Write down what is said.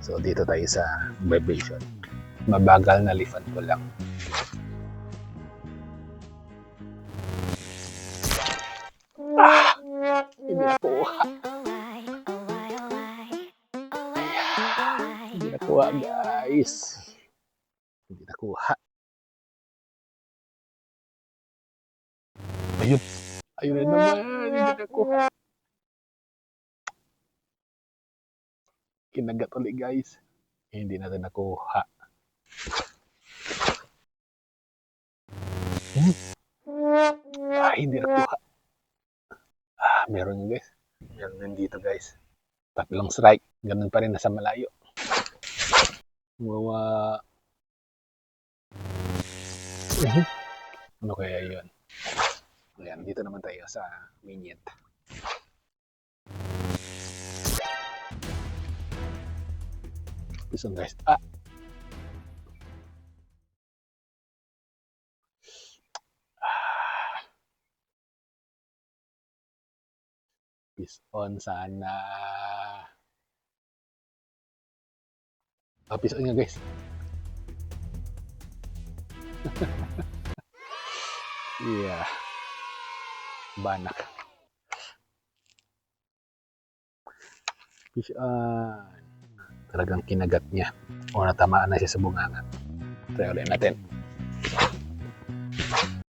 So dito tayo sa vibration. Mabagal na lifan ko lang. Hindi nakuha. Hindi nakuha, guys. Hindi nakuha. Ayun. Ayun na naman. Hindi nakuha. Kinagat ulit, guys. Hindi natin nakuha. Hindi nakuha. Meron yun, guys. Meron din dito, guys. Tatlong strike. Ganun pa rin, nasa malayo. Ano kaya yun? Ayan, dito naman tayo sa vignette. Listen, guys. Piston sana. Piston nga, guys. Yeah. Banak. Fish on. Talagang kinagat niya. O natamaan na siya sa bunganga. Try ulit natin.